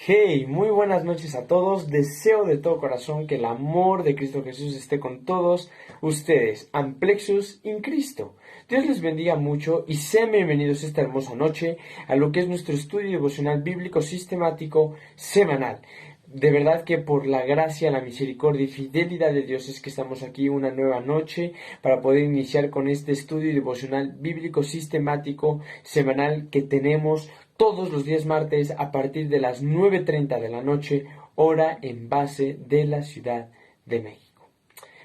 Hey, muy buenas noches a todos. Deseo de todo corazón que el amor de Cristo Jesús esté con todos ustedes. Amplexus in Cristo. Dios les bendiga mucho y sean bienvenidos esta hermosa noche a lo que es nuestro estudio devocional bíblico sistemático semanal. De verdad que por la gracia, la misericordia y fidelidad de Dios es que estamos aquí una nueva noche para poder iniciar con este estudio devocional bíblico sistemático semanal que tenemos todos los días martes a partir de las 9:30 de la noche, hora en base de la Ciudad de México.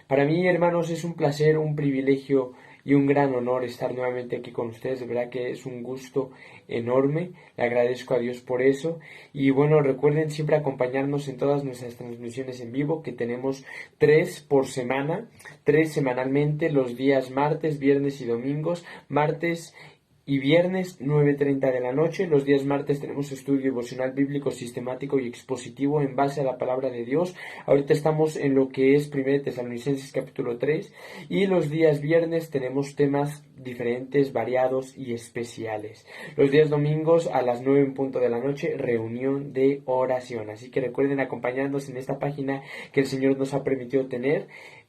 Para mí, hermanos, es un placer, un privilegio y un gran honor estar nuevamente aquí con ustedes. De verdad que es un gusto enorme. Le agradezco a Dios por eso. Y bueno, recuerden siempre acompañarnos en todas nuestras transmisiones en vivo, que tenemos 3 por semana, 3 semanalmente, los días martes, viernes y domingos. Martes y viernes 9:30 de la noche. Los días martes tenemos estudio devocional bíblico sistemático y expositivo en base a la palabra de Dios. Ahorita estamos en lo que es 1 Tesalonicenses capítulo 3, y los días viernes tenemos temas diferentes, variados y especiales. Los días domingos a las 9 en punto de la noche, reunión de oración. Así que recuerden acompañarnos en esta página que el Señor nos ha permitido tener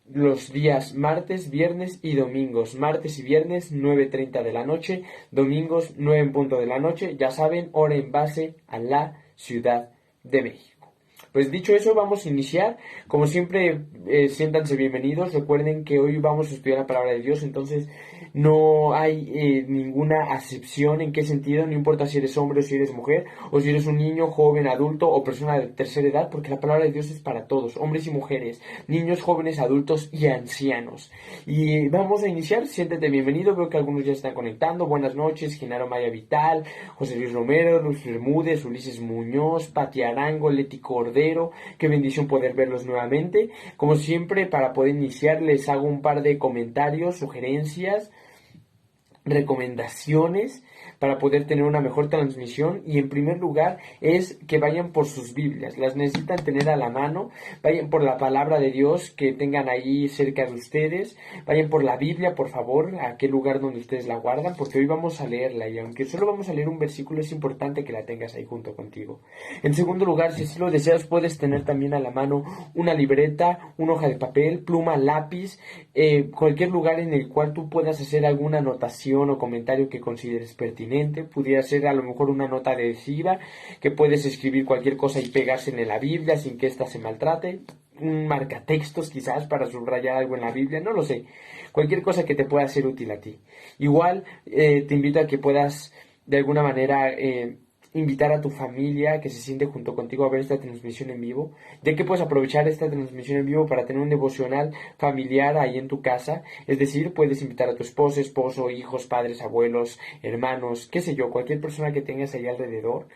los días martes, viernes y domingos. Martes y viernes 9:30 de la noche, domingos 9 en punto de la noche. Ya saben, hora en base a la Ciudad de México. Pues dicho eso, vamos a iniciar. Como siempre, siéntanse bienvenidos. Recuerden que hoy vamos a estudiar la palabra de Dios, entonces no hay ninguna acepción. ¿En qué sentido? No importa si eres hombre o si eres mujer, o si eres un niño, joven, adulto o persona de tercera edad, porque la palabra de Dios es para todos, hombres y mujeres, niños, jóvenes, adultos y ancianos. Y vamos a iniciar. Siéntete bienvenido. Veo que algunos ya están conectando. Buenas noches, Genaro Maya Vital, José Luis Romero, Luis Bermúdez, Ulises Muñoz, Pati Arango, Leti Cordero. Qué bendición poder verlos nuevamente. Como siempre, para poder iniciar, les hago un par de comentarios, sugerencias, recomendaciones para poder tener una mejor transmisión. Y en primer lugar es que vayan por sus Biblias. Las necesitan tener a la mano. Vayan por la palabra de Dios que tengan ahí cerca de ustedes. Vayan por la Biblia, por favor, a aquel lugar donde ustedes la guardan, porque hoy vamos a leerla, y aunque solo vamos a leer un versículo, es importante que la tengas ahí junto contigo. En segundo lugar, si así lo deseas, puedes tener también a la mano una libreta, una hoja de papel, pluma, lápiz, cualquier lugar en el cual tú puedas hacer alguna anotación o comentario que consideres pertinente. Pudiera ser a lo mejor una nota adhesiva, que puedes escribir cualquier cosa y pegársela en la Biblia sin que ésta se maltrate. Un marcatextos quizás para subrayar algo en la Biblia, no lo sé. Cualquier cosa que te pueda ser útil a ti. Igual te invito a que puedas de alguna manera invitar a tu familia que se siente junto contigo a ver esta transmisión en vivo, ya que puedes aprovechar esta transmisión en vivo para tener un devocional familiar ahí en tu casa. Es decir, puedes invitar a tu esposa, esposo, hijos, padres, abuelos, hermanos, qué sé yo, cualquier persona que tengas ahí alrededor,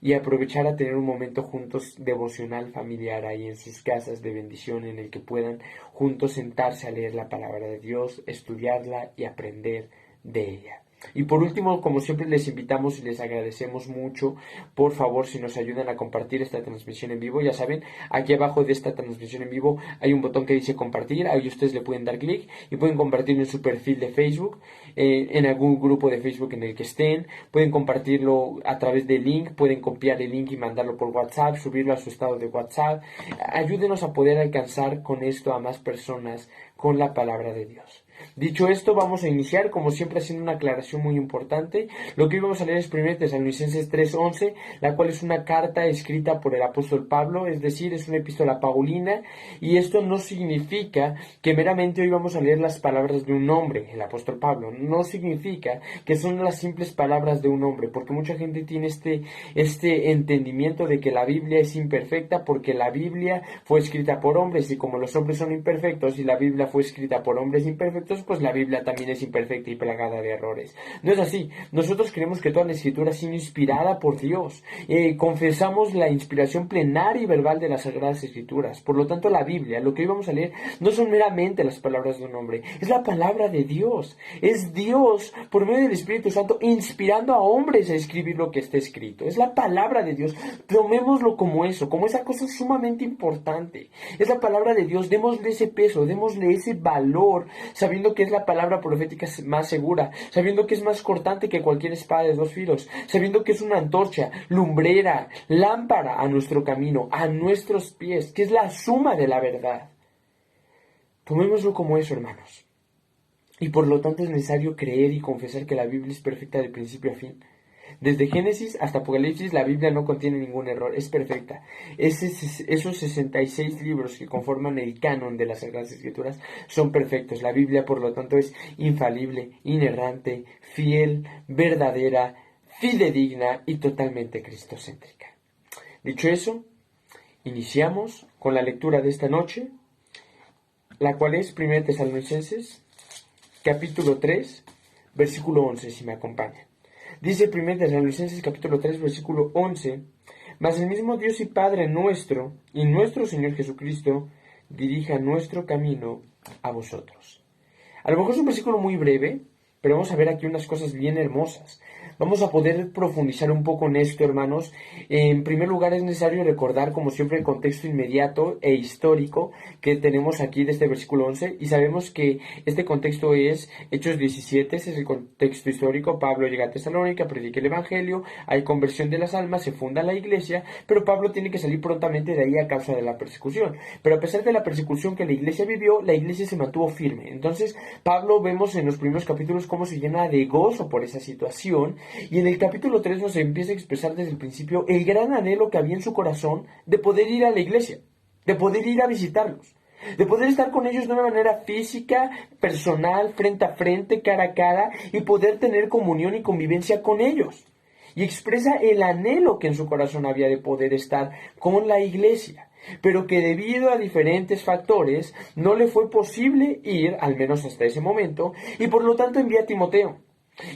y aprovechar a tener un momento juntos devocional familiar ahí en sus casas de bendición, en el que puedan juntos sentarse a leer la palabra de Dios, estudiarla y aprender de ella. Y por último, como siempre, les invitamos y les agradecemos mucho, por favor, si nos ayudan a compartir esta transmisión en vivo. Ya saben, aquí abajo de esta transmisión en vivo hay un botón que dice compartir. Ahí ustedes le pueden dar clic y pueden compartirlo en su perfil de Facebook, en algún grupo de Facebook en el que estén. Pueden compartirlo a través del link, pueden copiar el link y mandarlo por WhatsApp, subirlo a su estado de WhatsApp. Ayúdenos a poder alcanzar con esto a más personas con la palabra de Dios. Dicho esto, vamos a iniciar, como siempre, haciendo una aclaración muy importante. Lo que hoy vamos a leer es 1 Tesalonicenses 3:11, la cual es una carta escrita por el apóstol Pablo, es decir, es una epístola paulina, y esto no significa que meramente hoy vamos a leer las palabras de un hombre, el apóstol Pablo. No significa que son las simples palabras de un hombre, porque mucha gente tiene este entendimiento de que la Biblia es imperfecta porque la Biblia fue escrita por hombres, y como los hombres son imperfectos y la Biblia fue escrita por hombres imperfectos, pues la Biblia también es imperfecta y plagada de errores. No es así. Nosotros creemos que toda la Escritura ha sido inspirada por Dios. Confesamos la inspiración plenaria y verbal de las Sagradas Escrituras. Por lo tanto, la Biblia, lo que hoy vamos a leer, no son meramente las palabras de un hombre, es la palabra de Dios. Es Dios, por medio del Espíritu Santo, inspirando a hombres a escribir lo que está escrito. Es la palabra de Dios. Tomémoslo como eso, como esa cosa sumamente importante. Es la palabra de Dios. Démosle ese peso, démosle ese valor, sabiendo sabiendo que es la palabra profética más segura, sabiendo que es más cortante que cualquier espada de dos filos, sabiendo que es una antorcha, lumbrera, lámpara a nuestro camino, a nuestros pies, que es la suma de la verdad. Tomémoslo como eso, hermanos. Y por lo tanto es necesario creer y confesar que la Biblia es perfecta de principio a fin. Desde Génesis hasta Apocalipsis la Biblia no contiene ningún error, es perfecta. Esos 66 libros que conforman el canon de las Sagradas Escrituras son perfectos. La Biblia, por lo tanto, es infalible, inerrante, fiel, verdadera, fidedigna y totalmente cristocéntrica. Dicho eso, iniciamos con la lectura de esta noche, la cual es 1 Tesalonicenses, capítulo 3, versículo 11, si me acompañan. Dice 1 Tesalonicenses capítulo 3, versículo 11, mas el mismo Dios y Padre nuestro y nuestro Señor Jesucristo dirija nuestro camino a vosotros. A lo mejor es un versículo muy breve, pero vamos a ver aquí unas cosas bien hermosas. Vamos a poder profundizar un poco en esto, hermanos. En primer lugar, es necesario recordar, como siempre, el contexto inmediato e histórico que tenemos aquí de este versículo 11. Y sabemos que este contexto es Hechos 17, ese es el contexto histórico. Pablo llega a Tesalónica, predica el Evangelio, hay conversión de las almas, se funda la iglesia, pero Pablo tiene que salir prontamente de ahí a causa de la persecución. Pero a pesar de la persecución que la iglesia vivió, la iglesia se mantuvo firme. Entonces, Pablo vemos en los primeros capítulos cómo se llena de gozo por esa situación. Y en el capítulo 3 nos empieza a expresar desde el principio el gran anhelo que había en su corazón de poder ir a la iglesia, de poder ir a visitarlos, de poder estar con ellos de una manera física, personal, frente a frente, cara a cara, y poder tener comunión y convivencia con ellos. Y expresa el anhelo que en su corazón había de poder estar con la iglesia, pero que debido a diferentes factores no le fue posible ir, al menos hasta ese momento, y por lo tanto envía a Timoteo.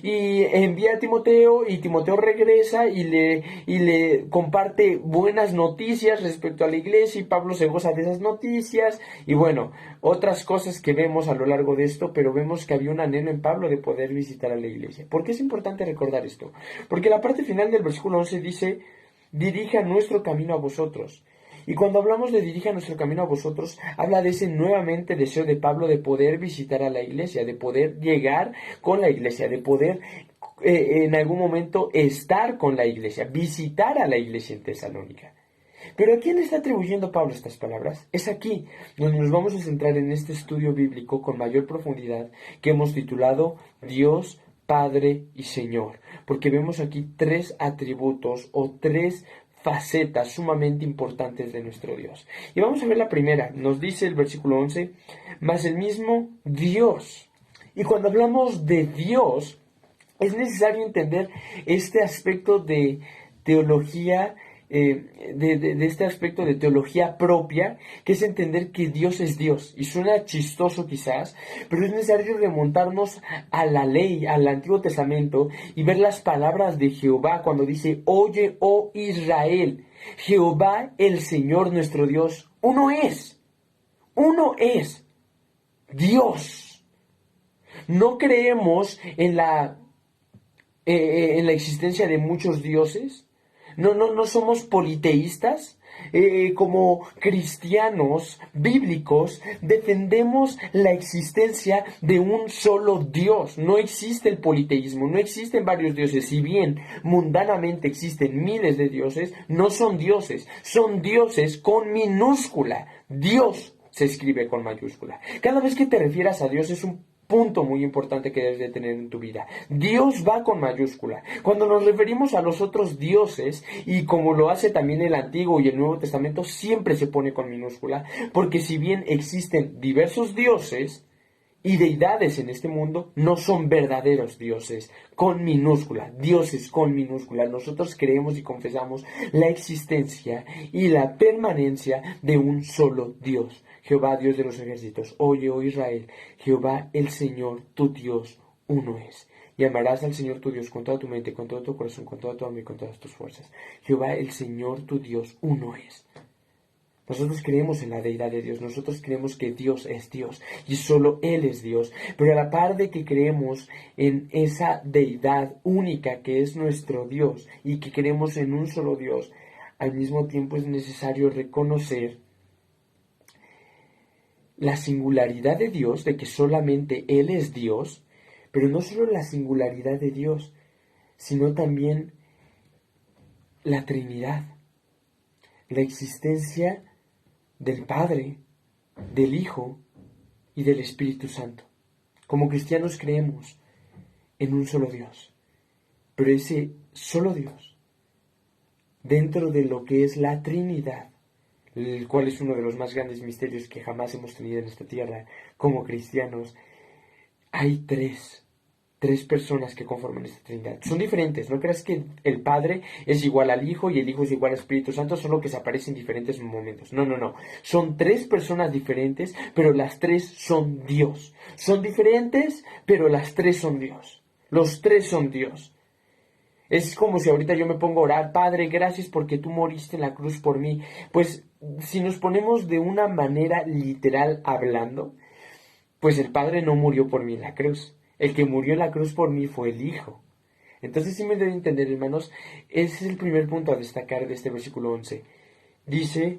Y envía a Timoteo y Timoteo regresa y le comparte buenas noticias respecto a la iglesia y Pablo se goza de esas noticias y bueno, otras cosas que vemos a lo largo de esto, pero vemos que había un anhelo en Pablo de poder visitar a la iglesia. ¿Por qué es importante recordar esto? Porque la parte final del versículo 11 dice, dirija nuestro camino a vosotros. Y cuando hablamos de dirija nuestro camino a vosotros, habla de ese nuevamente deseo de Pablo de poder visitar a la iglesia, de poder llegar con la iglesia, de poder en algún momento estar con la iglesia, visitar a la iglesia en Tesalónica. Pero ¿a quién está atribuyendo Pablo estas palabras? Es aquí donde nos vamos a centrar en este estudio bíblico con mayor profundidad que hemos titulado Dios, Padre y Señor, porque vemos aquí tres atributos o tres facetas sumamente importantes de nuestro Dios. Y vamos a ver la primera. Nos dice el versículo 11, mas el mismo Dios. Y cuando hablamos de Dios, es necesario entender este aspecto de teología, de este aspecto de teología propia, que es entender que Dios es Dios. Y suena chistoso quizás, pero es necesario remontarnos a la ley, al Antiguo Testamento, y ver las palabras de Jehová cuando dice, oye, oh Israel, Jehová el Señor nuestro Dios, uno es Dios. No creemos en la existencia de muchos dioses. No somos politeístas. Como cristianos bíblicos defendemos la existencia de un solo Dios. No existe el politeísmo, no existen varios dioses. Si bien mundanamente existen miles de dioses, no son dioses, son dioses con minúscula. Dios se escribe con mayúscula. Cada vez que te refieras a Dios es un punto muy importante que debes de tener en tu vida. Dios va con mayúscula. Cuando nos referimos a los otros dioses, y como lo hace también el Antiguo y el Nuevo Testamento, siempre se pone con minúscula, porque si bien existen diversos dioses y deidades en este mundo, no son verdaderos dioses con minúscula, dioses con minúscula. Nosotros creemos y confesamos la existencia y la permanencia de un solo Dios. Jehová, Dios de los ejércitos, oye, oh Israel, Jehová el Señor, tu Dios, uno es. Y amarás al Señor tu Dios con toda tu mente, con todo tu corazón, con toda tu alma y con todas tus fuerzas. Jehová el Señor tu Dios, uno es. Nosotros creemos en la deidad de Dios, nosotros creemos que Dios es Dios y solo Él es Dios, pero a la par de que creemos en esa deidad única que es nuestro Dios y que creemos en un solo Dios, al mismo tiempo es necesario reconocer la singularidad de Dios, de que solamente Él es Dios, pero no solo la singularidad de Dios, sino también la Trinidad, la existencia del Padre, del Hijo y del Espíritu Santo. Como cristianos creemos en un solo Dios, pero ese solo Dios, dentro de lo que es la Trinidad, el cual es uno de los más grandes misterios que jamás hemos tenido en esta tierra como cristianos, hay tres personas que conforman esta Trinidad. Son diferentes, no creas que el Padre es igual al Hijo y el Hijo es igual al Espíritu Santo, solo que se aparecen en diferentes momentos. No, no, no. Son tres personas diferentes, pero las tres son Dios. Son diferentes, pero las tres son Dios. Los tres son Dios. Es como si ahorita yo me pongo a orar: Padre, gracias porque tú moriste en la cruz por mí. Pues si nos ponemos de una manera literal hablando, pues el Padre no murió por mí en la cruz. El que murió en la cruz por mí fue el Hijo. Entonces, sí me deben entender, hermanos, ese es el primer punto a destacar de este versículo 11. Dice: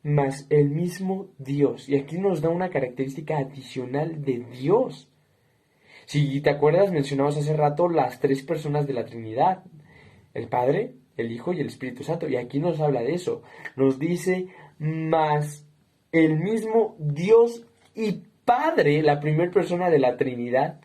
mas el mismo Dios. Y aquí nos da una característica adicional de Dios. Si te acuerdas, mencionamos hace rato las tres personas de la Trinidad: el Padre, el Hijo y el Espíritu Santo. Y aquí nos habla de eso. Nos dice: mas el mismo Dios y Padre, la primera persona de la Trinidad,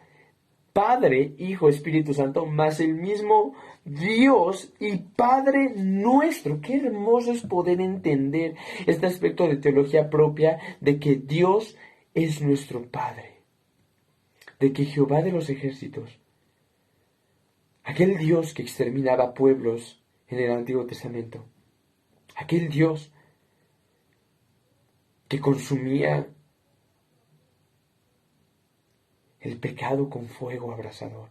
Padre, Hijo, Espíritu Santo, más el mismo Dios y Padre nuestro. Qué hermoso es poder entender este aspecto de teología propia, de que Dios es nuestro Padre, de que Jehová de los ejércitos, aquel Dios que exterminaba pueblos en el Antiguo Testamento, aquel Dios que consumía el pecado con fuego abrasador,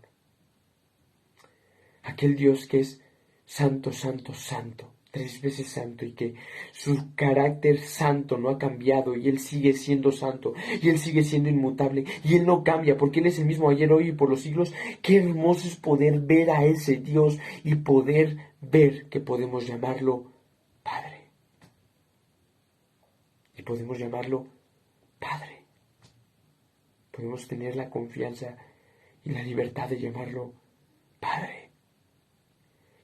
aquel Dios que es santo, santo, santo, tres veces santo, y que su carácter santo no ha cambiado, y Él sigue siendo santo, y Él sigue siendo inmutable, y Él no cambia, porque Él es el mismo ayer, hoy y por los siglos. Qué hermoso es poder ver a ese Dios y poder ver que podemos llamarlo Padre. Y podemos llamarlo Padre. Podemos tener la confianza y la libertad de llamarlo Padre.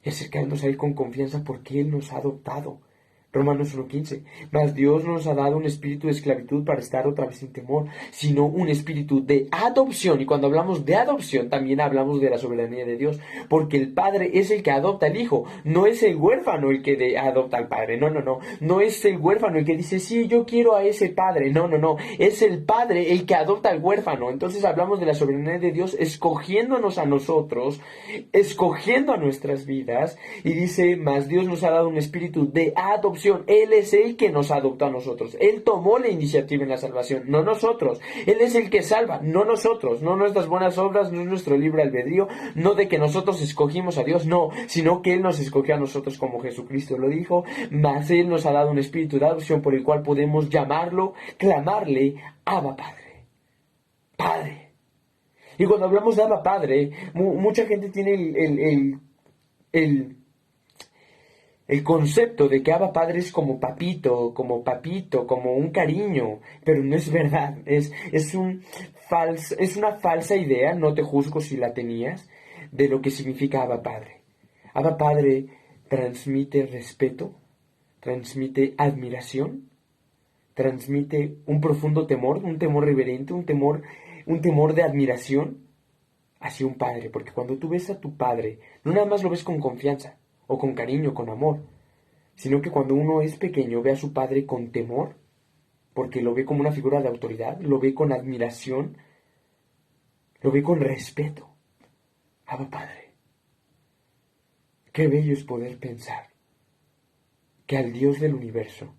Y acercarnos a Él con confianza porque Él nos ha adoptado. Romanos 1:15. Mas Dios no nos ha dado un espíritu de esclavitud para estar otra vez sin temor, sino un espíritu de adopción. Y cuando hablamos de adopción, también hablamos de la soberanía de Dios, porque el Padre es el que adopta al Hijo. No es el huérfano el que adopta al Padre. No, no, no. No es el huérfano el que dice: sí, yo quiero a ese Padre. No, no, no. Es el Padre el que adopta al huérfano. Entonces hablamos de la soberanía de Dios escogiéndonos a nosotros, escogiendo a nuestras vidas. Y dice: mas Dios nos ha dado un espíritu de adopción. Él es el que nos adoptó a nosotros. Él tomó la iniciativa en la salvación, no nosotros. Él es el que salva, no nosotros. No nuestras buenas obras, no es nuestro libre albedrío, no de que nosotros escogimos a Dios, no, sino que Él nos escogió a nosotros, como Jesucristo lo dijo. Mas Él nos ha dado un espíritu de adopción por el cual podemos llamarlo, clamarle: Abba Padre. Padre. Y cuando hablamos de Abba Padre, mucha gente tiene el concepto de que Abba Padre es como papito, como un cariño, pero no es verdad. Es una falsa idea, no te juzgo si la tenías, de lo que significa Abba Padre. Abba Padre transmite respeto, transmite admiración, transmite un profundo temor, un temor reverente, un temor de admiración hacia un padre, porque cuando tú ves a tu padre, no nada más lo ves con confianza, o con cariño, con amor, sino que cuando uno es pequeño ve a su padre con temor, porque lo ve como una figura de autoridad, lo ve con admiración, lo ve con respeto. Abba Padre. Qué bello es poder pensar que al Dios del universo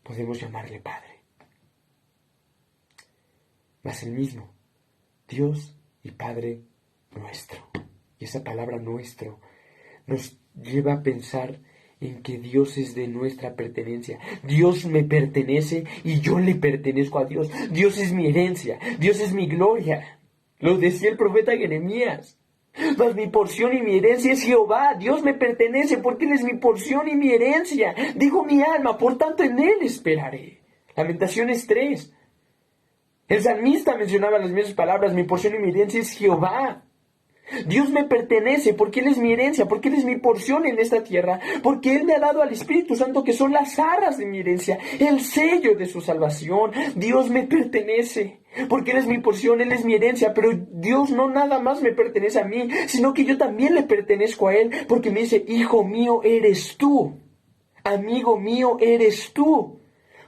podemos llamarle Padre. Mas el mismo Dios y Padre nuestro. Y esa palabra nuestro nos lleva a pensar en que Dios es de nuestra pertenencia. Dios me pertenece y yo le pertenezco a Dios. Dios es mi herencia, Dios es mi gloria. Lo decía el profeta Jeremías. Mas mi porción y mi herencia es Jehová. Dios me pertenece porque Él es mi porción y mi herencia. Dijo mi alma, por tanto en Él esperaré. Lamentaciones 3. El salmista mencionaba las mismas palabras: mi porción y mi herencia es Jehová. Dios me pertenece porque Él es mi herencia, porque Él es mi porción en esta tierra, porque Él me ha dado al Espíritu Santo, que son las arras de mi herencia, el sello de su salvación. Dios me pertenece porque Él es mi porción, Él es mi herencia, pero Dios no nada más me pertenece a mí, sino que yo también le pertenezco a Él, porque me dice: hijo mío eres tú, amigo mío eres tú.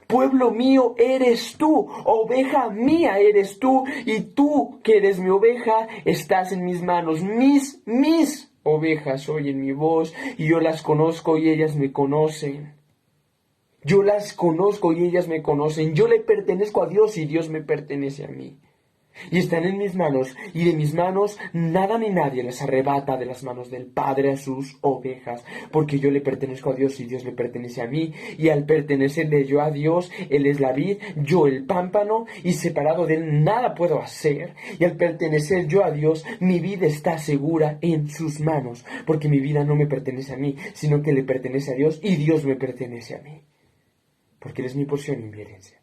Pueblo mío eres tú, oveja mía eres tú, y tú que eres mi oveja, estás en mis manos. Mis ovejas oyen mi voz, y yo las conozco y ellas me conocen. Yo las conozco y ellas me conocen. Yo le pertenezco a Dios y Dios me pertenece a mí. Y están en mis manos, y de mis manos nada ni nadie les arrebata de las manos del Padre a sus ovejas, porque yo le pertenezco a Dios y Dios le pertenece a mí, y al pertenecerle yo a Dios, Él es la vid, yo el pámpano, y separado de Él nada puedo hacer, y al pertenecer yo a Dios, mi vida está segura en sus manos, porque mi vida no me pertenece a mí, sino que le pertenece a Dios, y Dios me pertenece a mí, porque Él es mi porción y mi herencia.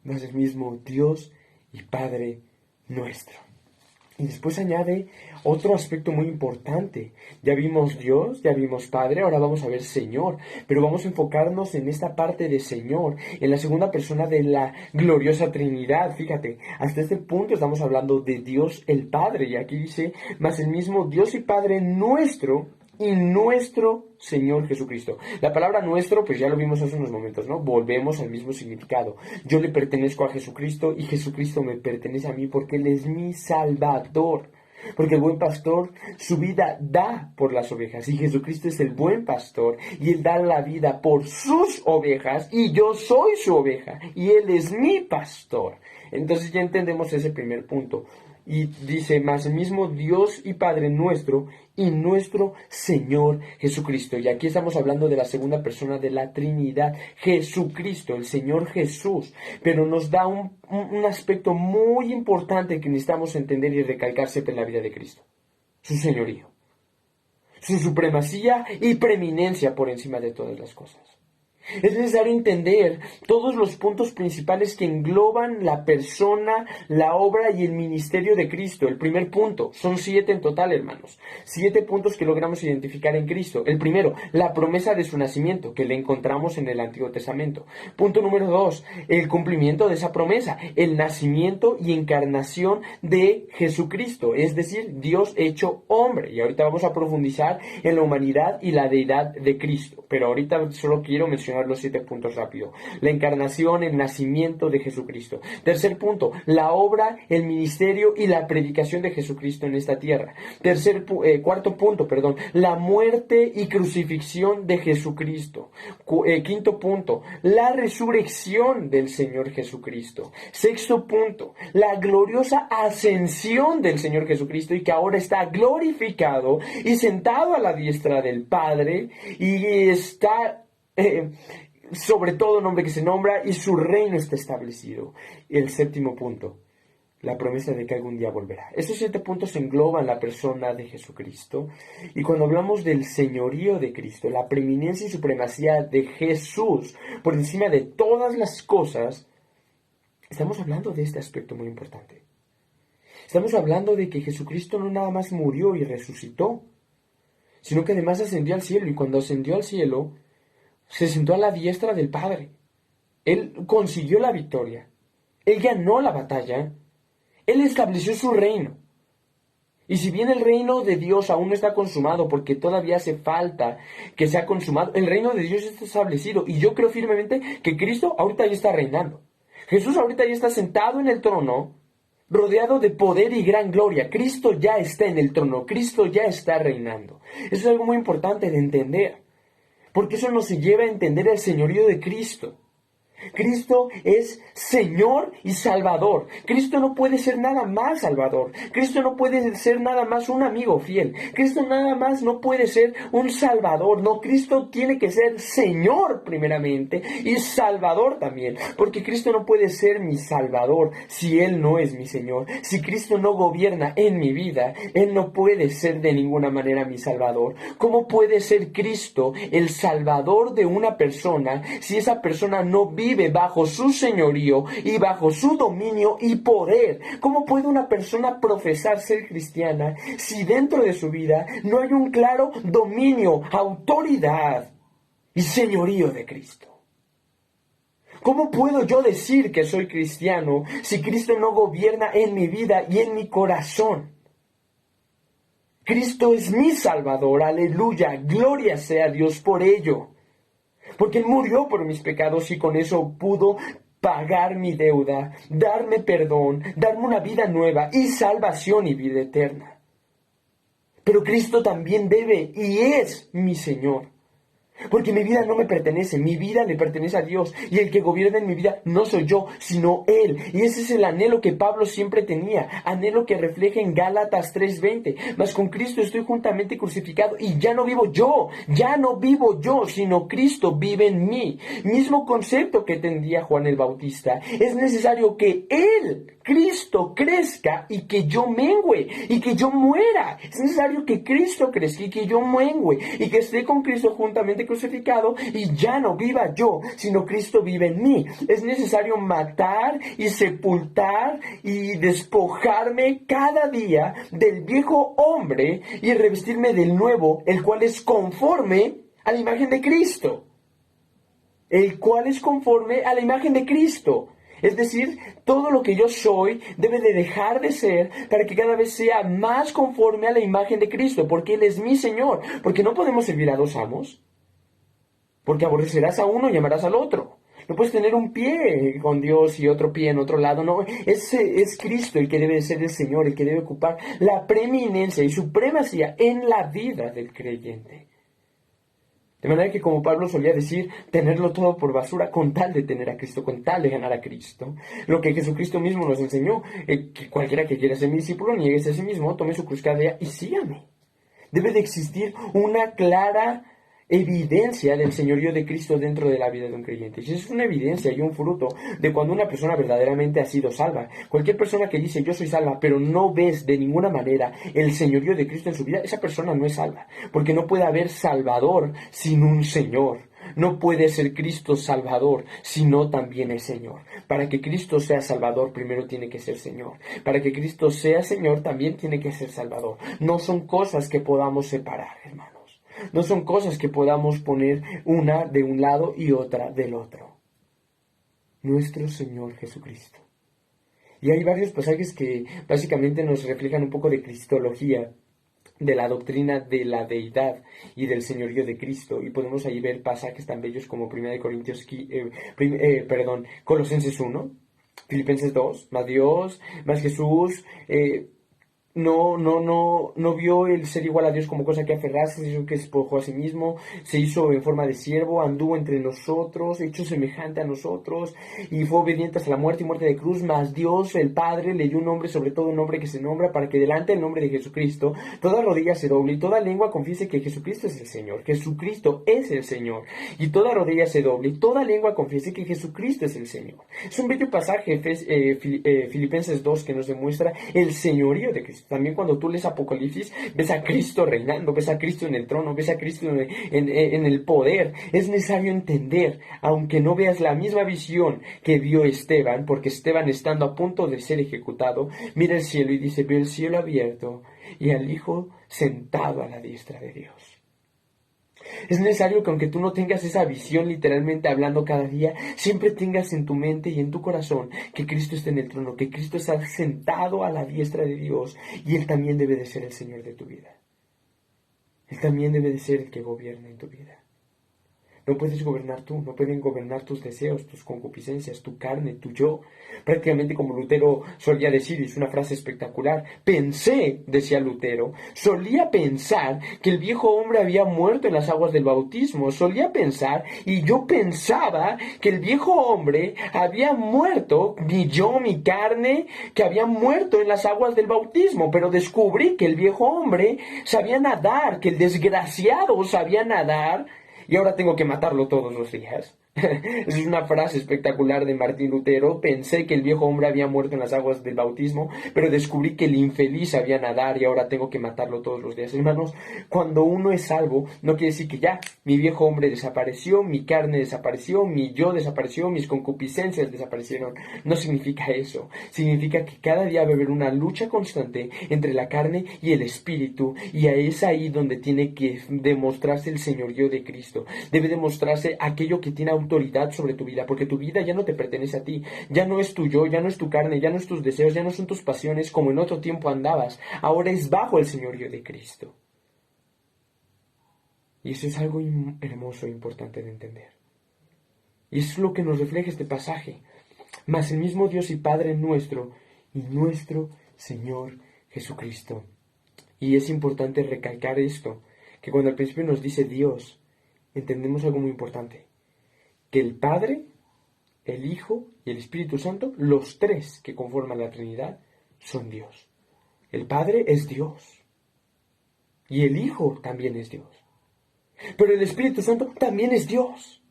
No es el mismo Dios y Padre nuestro. Y después añade otro aspecto muy importante. Ya vimos Dios, ya vimos Padre, ahora vamos a ver Señor. Pero vamos a enfocarnos en esta parte de Señor, en la segunda persona de la gloriosa Trinidad. Fíjate, hasta este punto estamos hablando de Dios el Padre. Y aquí dice: mas el mismo Dios y Padre nuestro y nuestro Señor Jesucristo. La palabra nuestro, pues ya lo vimos hace unos momentos, ¿no? Volvemos al mismo significado. Yo le pertenezco a Jesucristo y Jesucristo me pertenece a mí porque Él es mi Salvador. Porque el buen pastor su vida da por las ovejas, y Jesucristo es el buen pastor y Él da la vida por sus ovejas, y yo soy su oveja y Él es mi pastor. Entonces ya entendemos ese primer punto. Y dice: mas el mismo Dios y Padre nuestro y nuestro Señor Jesucristo. Y aquí estamos hablando de la segunda persona de la Trinidad, Jesucristo, el Señor Jesús. Pero nos da un aspecto muy importante que necesitamos entender y recalcar siempre en la vida de Cristo: su señorío, su supremacía y preeminencia por encima de todas las cosas. Es necesario entender todos los puntos principales que engloban la persona, la obra y el ministerio de Cristo. El primer punto, son 7 en total, hermanos. 7 puntos que logramos identificar en Cristo. El primero, la promesa de su nacimiento, que le encontramos en el Antiguo Testamento. Punto número 2, el cumplimiento de esa promesa, el nacimiento y encarnación de Jesucristo, es decir, Dios hecho hombre. Y ahorita vamos a profundizar en la humanidad y la deidad de Cristo. Pero ahorita solo quiero mencionar los 7 puntos rápido. La encarnación, el nacimiento de Jesucristo. Tercer punto, la obra, el ministerio y la predicación de Jesucristo en esta tierra. Cuarto punto, la muerte y crucifixión de Jesucristo. Quinto punto, la resurrección del Señor Jesucristo. Sexto punto, la gloriosa ascensión del Señor Jesucristo, y que ahora está glorificado y sentado a la diestra del Padre, y está sobre todo nombre que se nombra, y su reino está establecido. Y el séptimo punto, la promesa de que algún día volverá. Estos 7 puntos engloban la persona de Jesucristo. Y cuando hablamos del señorío de Cristo, la preeminencia y supremacía de Jesús por encima de todas las cosas, estamos hablando de este aspecto muy importante. Estamos hablando de que Jesucristo no nada más murió y resucitó, sino que además ascendió al cielo, y cuando ascendió al cielo, se sentó a la diestra del Padre. Él consiguió la victoria. Él ganó la batalla. Él estableció su reino. Y si bien el reino de Dios aún no está consumado, porque todavía hace falta que sea consumado, el reino de Dios está establecido. Y yo creo firmemente que Cristo ahorita ya está reinando. Jesús ahorita ya está sentado en el trono, rodeado de poder y gran gloria. Cristo ya está en el trono. Cristo ya está reinando. Eso es algo muy importante de entender, porque eso nos lleva a entender el señorío de Cristo. Cristo es Señor y Salvador. Cristo no puede ser nada más Salvador. Cristo no puede ser nada más un amigo fiel. Cristo nada más no puede ser un Salvador. No, Cristo tiene que ser Señor primeramente y Salvador también. Porque Cristo no puede ser mi Salvador si Él no es mi Señor. Si Cristo no gobierna en mi vida, Él no puede ser de ninguna manera mi Salvador. ¿Cómo puede ser Cristo el Salvador de una persona si esa persona no vive vive bajo su señorío y bajo su dominio y poder. ¿Cómo puede una persona profesar ser cristiana si dentro de su vida no hay un claro dominio, autoridad y señorío de Cristo? ¿Cómo puedo yo decir que soy cristiano si Cristo no gobierna en mi vida y en mi corazón? Cristo es mi Salvador, aleluya, gloria sea a Dios por ello. Porque Él murió por mis pecados y con eso pudo pagar mi deuda, darme perdón, darme una vida nueva y salvación y vida eterna. Pero Cristo también debe y es mi Señor. Porque mi vida no me pertenece, mi vida le pertenece a Dios. Y el que gobierna en mi vida no soy yo, sino Él. Y ese es el anhelo que Pablo siempre tenía. Anhelo que refleja en Gálatas 3:20. Mas con Cristo estoy juntamente crucificado y ya no vivo yo, sino Cristo vive en mí. Mismo concepto que tendría Juan el Bautista. Es necesario que Él, Cristo, crezca y que yo mengüe y que yo muera. Es necesario que Cristo crezca y que yo mengüe y que esté con Cristo juntamente crucificado y ya no viva yo, sino Cristo vive en mí. Es necesario matar y sepultar y despojarme cada día del viejo hombre y revestirme del nuevo, el cual es conforme a la imagen de Cristo. El cual es conforme a la imagen de Cristo. Es decir, todo lo que yo soy debe de dejar de ser para que cada vez sea más conforme a la imagen de Cristo, porque Él es mi Señor. Porque no podemos servir a dos amos. Porque aborrecerás a uno y amarás al otro. No puedes tener un pie con Dios y otro pie en otro lado. No, es Cristo el que debe de ser el Señor, el que debe ocupar la preeminencia y supremacía en la vida del creyente. De manera que, como Pablo solía decir, tenerlo todo por basura con tal de tener a Cristo, con tal de ganar a Cristo. Lo que Jesucristo mismo nos enseñó, que cualquiera que quiera ser mi discípulo, nieguese a sí mismo, tome su cruz cada día y sígame. Debe de existir una clara evidencia del señorío de Cristo dentro de la vida de un creyente. Y eso es una evidencia y un fruto de cuando una persona verdaderamente ha sido salva. Cualquier persona que dice yo soy salva, pero no ves de ninguna manera el señorío de Cristo en su vida, esa persona no es salva. Porque no puede haber salvador sin un Señor. No puede ser Cristo Salvador, sino también es Señor. Para que Cristo sea Salvador, primero tiene que ser Señor. Para que Cristo sea Señor, también tiene que ser Salvador. No son cosas que podamos separar, hermanos. No son cosas que podamos poner una de un lado y otra del otro. Nuestro Señor Jesucristo. Y hay varios pasajes que básicamente nos reflejan un poco de cristología, de la doctrina de la deidad y del señorío de Cristo. Y podemos ahí ver pasajes tan bellos como 1 Corintios, Colosenses 1, Filipenses 2, más Dios, más Jesús. No vio el ser igual a Dios como cosa que aferrarse, sino que se despojó a sí mismo, se hizo en forma de siervo, anduvo entre nosotros, hecho semejante a nosotros, y fue obediente hasta la muerte y muerte de cruz. Mas Dios, el Padre, le dio un nombre sobre todo un nombre que se nombra, para que delante del nombre de Jesucristo toda rodilla se doble y toda lengua confiese que Jesucristo es el Señor. Jesucristo es el Señor. Y toda rodilla se doble y toda lengua confiese que Jesucristo es el Señor. Es un bello pasaje, Filipenses 2, que nos demuestra el señorío de Cristo. También cuando tú lees Apocalipsis, ves a Cristo reinando, ves a Cristo en el trono, ves a Cristo en el poder. Es necesario entender, aunque no veas la misma visión que vio Esteban, porque Esteban, estando a punto de ser ejecutado, mira el cielo y dice, veo el cielo abierto y al Hijo sentado a la diestra de Dios. Es necesario que aunque tú no tengas esa visión literalmente hablando cada día, siempre tengas en tu mente y en tu corazón que Cristo está en el trono, que Cristo está sentado a la diestra de Dios y Él también debe de ser el Señor de tu vida. Él también debe de ser el que gobierna en tu vida. No puedes gobernar tú, no pueden gobernar tus deseos, tus concupiscencias, tu carne, tu yo. Prácticamente como Lutero solía decir, y es una frase espectacular, decía Lutero, solía pensar que el viejo hombre había muerto en las aguas del bautismo. Solía pensar, y yo pensaba que el viejo hombre había muerto, mi yo, mi carne, que había muerto en las aguas del bautismo. Pero descubrí que el viejo hombre sabía nadar, que el desgraciado sabía nadar, y ahora tengo que matarlo todos los días. Esa es una frase espectacular de Martín Lutero. Pensé que el viejo hombre había muerto en las aguas del bautismo, pero descubrí que el infeliz sabía nadar y ahora tengo que matarlo todos los días. Hermanos, cuando uno es salvo, no quiere decir que ya, mi viejo hombre desapareció, mi carne desapareció, mi yo desapareció, mis concupiscencias desaparecieron. No significa eso. Significa que cada día va a haber una lucha constante entre la carne y el espíritu, y es ahí donde tiene que demostrarse el señorío de Cristo. Debe demostrarse aquello que tiene autoridad sobre tu vida, porque tu vida ya no te pertenece a ti, ya no es tu yo, ya no es tu carne, ya no es tus deseos, ya no son tus pasiones como en otro tiempo andabas, ahora es bajo el señorío de Cristo. Y eso es algo hermoso e importante de entender. Y eso es lo que nos refleja este pasaje. Mas el mismo Dios y Padre nuestro y nuestro Señor Jesucristo. Y es importante recalcar esto, que cuando al principio nos dice Dios, entendemos algo muy importante, que el Padre, el Hijo y el Espíritu Santo, los tres que conforman la Trinidad, son Dios. El Padre es Dios y el Hijo también es Dios, pero el Espíritu Santo también es Dios.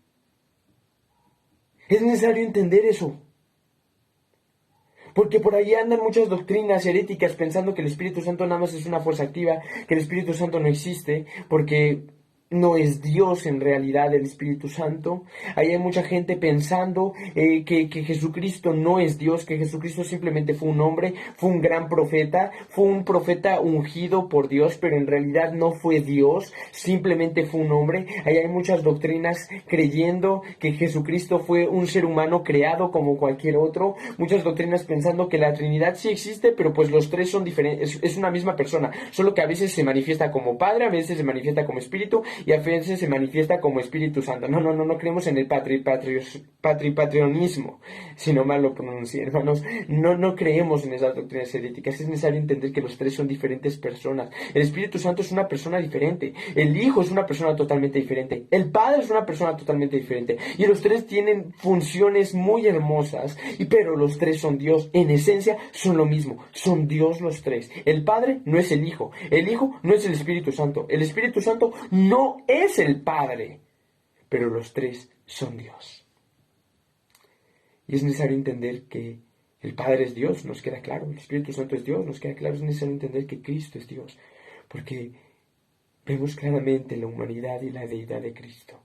Es necesario entender eso, porque por ahí andan muchas doctrinas heréticas pensando que el Espíritu Santo nada más es una fuerza activa, que el Espíritu Santo no existe, porque no es Dios en realidad el Espíritu Santo. Ahí hay mucha gente pensando que Jesucristo no es Dios, que Jesucristo simplemente fue un hombre, fue un gran profeta, fue un profeta ungido por Dios, pero en realidad no fue Dios, simplemente fue un hombre. Ahí hay muchas doctrinas creyendo que Jesucristo fue un ser humano creado como cualquier otro, muchas doctrinas pensando que la Trinidad sí existe, pero pues los tres son diferentes, es una misma persona, solo que a veces se manifiesta como Padre, a veces se manifiesta como Espíritu, y a veces se manifiesta como Espíritu Santo. No creemos en el patrionismo, si no mal lo pronuncié, hermanos. No creemos en esas doctrinas heréticas. Es necesario entender que los tres son diferentes personas. El Espíritu Santo es una persona diferente. El Hijo es una persona totalmente diferente. El Padre es una persona totalmente diferente. Y los tres tienen funciones muy hermosas, pero los tres son Dios. En esencia son lo mismo. Son Dios los tres. El Padre no es el Hijo. El Hijo no es el Espíritu Santo. El Espíritu Santo no es el Padre, pero los tres son Dios. Y es necesario entender que el Padre es Dios, nos queda claro. El Espíritu Santo es Dios, nos queda claro. Es necesario entender que Cristo es Dios, porque vemos claramente la humanidad y la deidad de Cristo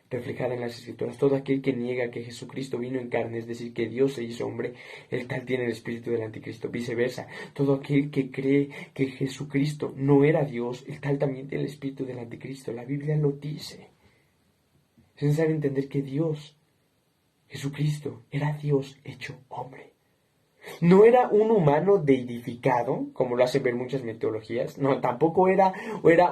reflejada en las Escrituras. Todo aquel que niega que Jesucristo vino en carne, es decir, que Dios se hizo hombre, el tal tiene el espíritu del anticristo. Viceversa, todo aquel que cree que Jesucristo no era Dios, el tal también tiene el espíritu del anticristo. La Biblia lo dice. Es necesario entender que Dios, Jesucristo, era Dios hecho hombre. No era un humano deidificado, como lo hacen ver muchas mitologías. No, tampoco era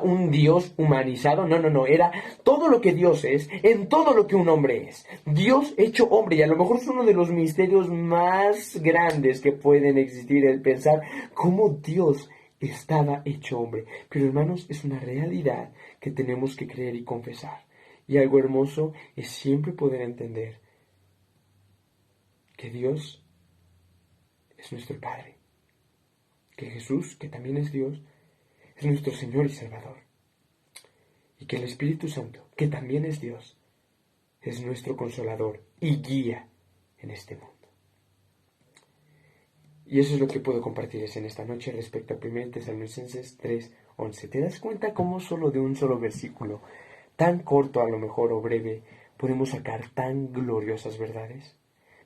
un Dios humanizado. No. Era todo lo que Dios es, en todo lo que un hombre es. Dios hecho hombre. Y a lo mejor es uno de los misterios más grandes que pueden existir, el pensar cómo Dios estaba hecho hombre. Pero hermanos, es una realidad que tenemos que creer y confesar. Y algo hermoso es siempre poder entender que Dios es nuestro Padre, que Jesús, que también es Dios, es nuestro Señor y Salvador, y que el Espíritu Santo, que también es Dios, es nuestro Consolador y guía en este mundo. Y eso es lo que puedo compartirles en esta noche respecto a 1 Tesalonicenses 3:11. ¿Te das cuenta cómo solo de un solo versículo, tan corto a lo mejor o breve, podemos sacar tan gloriosas verdades?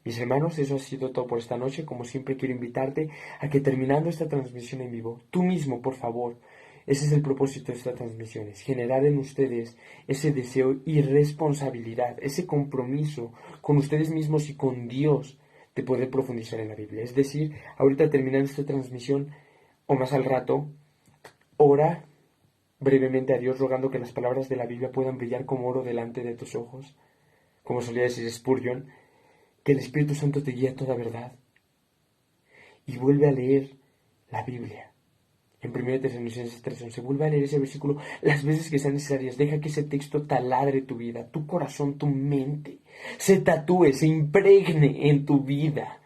Mis hermanos, eso ha sido todo por esta noche. Como siempre, quiero invitarte a que terminando esta transmisión en vivo, tú mismo, por favor, ese es el propósito de estas transmisiones, generar en ustedes ese deseo y responsabilidad, ese compromiso con ustedes mismos y con Dios de poder profundizar en la Biblia. Es decir, ahorita terminando esta transmisión, o más al rato, ora brevemente a Dios rogando que las palabras de la Biblia puedan brillar como oro delante de tus ojos, como solía decir Spurgeon, que el Espíritu Santo te guíe a toda verdad. Y vuelve a leer la Biblia. En 1 Tesalonicenses 3:11, vuelve a leer ese versículo las veces que sean necesarias. Deja que ese texto taladre tu vida, tu corazón, tu mente. Se tatúe, se impregne en tu vida.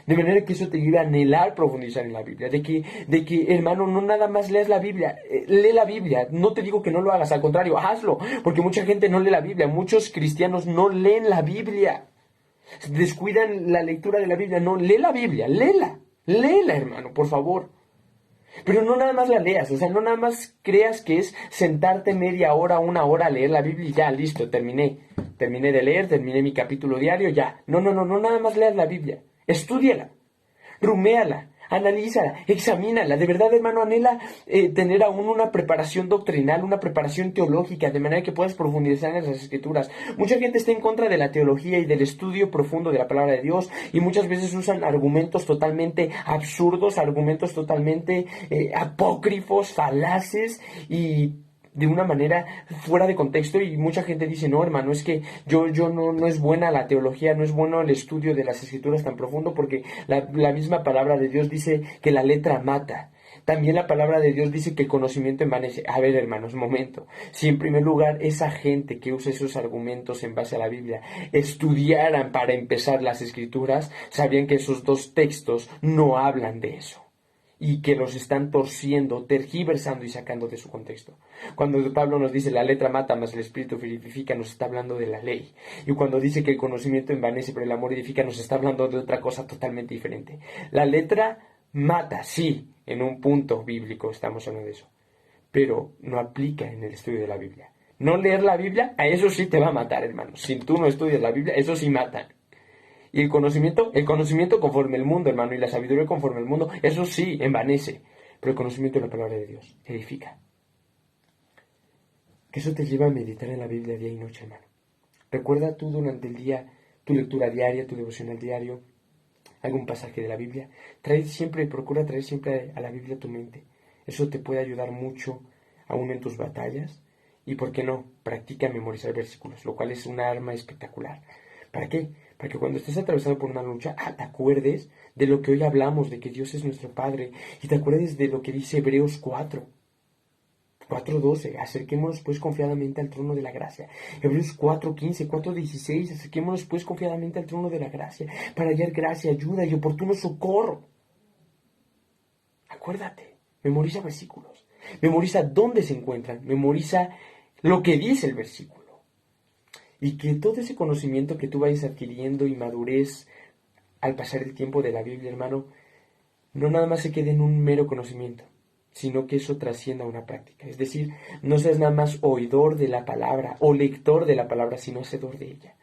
De manera que eso te lleve a anhelar profundizar en la Biblia. De que, hermano, no nada más leas la Biblia. Lee la Biblia. No te digo que no lo hagas. Al contrario, hazlo. Porque mucha gente no lee la Biblia. Muchos cristianos no leen la Biblia. Descuidan la lectura de la Biblia. No, lee la Biblia. Léela. Léela, hermano, por favor. Pero no nada más la leas. O sea, no nada más creas que es sentarte media hora, una hora a leer la Biblia y ya, listo, terminé. Terminé de leer, terminé mi capítulo diario, ya. No nada más leas la Biblia. Estúdiala, ruméala, analízala, examínala. De verdad, hermano, anhela tener aún una preparación doctrinal, una preparación teológica, de manera que puedas profundizar en las Escrituras. Mucha gente está en contra de la teología y del estudio profundo de la palabra de Dios, y muchas veces usan argumentos totalmente absurdos, argumentos totalmente apócrifos, falaces y de una manera fuera de contexto, y mucha gente dice, no, hermano, es que yo no es buena la teología, no es bueno el estudio de las Escrituras tan profundo, porque la misma palabra de Dios dice que la letra mata. También la palabra de Dios dice que el conocimiento envanece. A ver, hermanos, un momento. Si en primer lugar esa gente que usa esos argumentos en base a la Biblia estudiaran para empezar las Escrituras, sabrían que esos dos textos no hablan de eso, y que los están torciendo, tergiversando y sacando de su contexto. Cuando Pablo nos dice la letra mata, mas el espíritu vivifica, nos está hablando de la ley. Y cuando dice que el conocimiento envanece, pero el amor edifica, nos está hablando de otra cosa totalmente diferente. La letra mata, sí, en un punto bíblico estamos hablando de eso, pero no aplica en el estudio de la Biblia. No leer la Biblia, a eso sí te va a matar, hermano. Si tú no estudias la Biblia, eso sí mata. Y el conocimiento conforme el mundo, hermano, y la sabiduría conforme el mundo, eso sí envanece. Pero el conocimiento de la palabra de Dios edifica. Que eso te lleva a meditar en la Biblia día y noche, hermano. Recuerda tú durante el día tu lectura diaria, tu devocional diario, algún pasaje de la Biblia. Procura traer siempre a la Biblia a tu mente. Eso te puede ayudar mucho aún en tus batallas. Y, ¿por qué no? Practica memorizar versículos, lo cual es una arma espectacular. ¿Para qué? Para que cuando estés atravesado por una lucha, te acuerdes de lo que hoy hablamos, de que Dios es nuestro Padre, y te acuerdes de lo que dice Hebreos 4:12, acerquémonos pues confiadamente al trono de la gracia. Hebreos 4:15, 4:16, acerquémonos pues confiadamente al trono de la gracia, para hallar gracia, ayuda y oportuno socorro. Acuérdate, memoriza versículos, memoriza dónde se encuentran, memoriza lo que dice el versículo. Y que todo ese conocimiento que tú vayas adquiriendo y madurez al pasar el tiempo de la Biblia, hermano, no nada más se quede en un mero conocimiento, sino que eso trascienda a una práctica. Es decir, no seas nada más oidor de la palabra o lector de la palabra, sino hacedor de ella.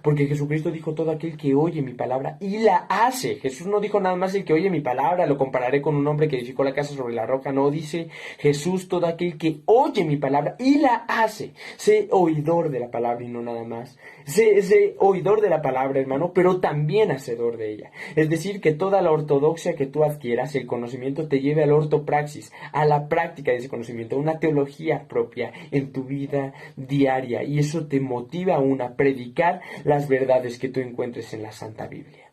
Porque Jesucristo dijo, todo aquel que oye mi palabra y la hace. Jesús no dijo nada más el que oye mi palabra, lo compararé con un hombre que edificó la casa sobre la roca. No, dice Jesús, todo aquel que oye mi palabra y la hace. Sé oidor de la palabra y no nada más. Sé oidor de la palabra, hermano, pero también hacedor de ella. Es decir, que toda la ortodoxia que tú adquieras, el conocimiento, te lleve al ortopraxis, a la práctica de ese conocimiento, a una teología propia en tu vida diaria. Y eso te motiva aún a predicar las verdades que tú encuentres en la Santa Biblia.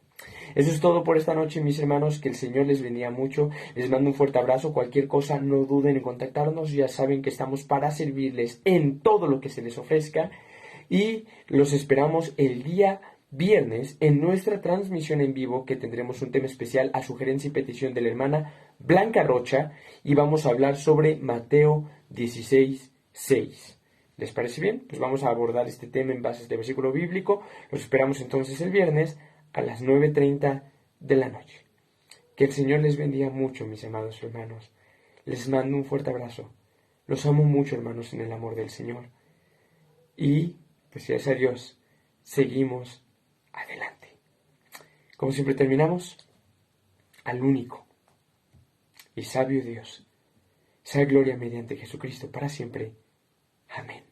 Eso es todo por esta noche, mis hermanos. Que el Señor les bendiga mucho. Les mando un fuerte abrazo. Cualquier cosa, no duden en contactarnos. Ya saben que estamos para servirles en todo lo que se les ofrezca. Y los esperamos el día viernes en nuestra transmisión en vivo, que tendremos un tema especial a sugerencia y petición de la hermana Blanca Rocha. Y vamos a hablar sobre Mateo 16:6. ¿Les parece bien? Pues vamos a abordar este tema en base a este versículo bíblico. Los esperamos entonces el viernes a las 9:30 de la noche. Que el Señor les bendiga mucho, mis amados hermanos. Les mando un fuerte abrazo. Los amo mucho, hermanos, en el amor del Señor. Y, pues gracias a Dios, seguimos adelante. Como siempre terminamos, al único y sabio Dios, sea gloria mediante Jesucristo para siempre. Amén.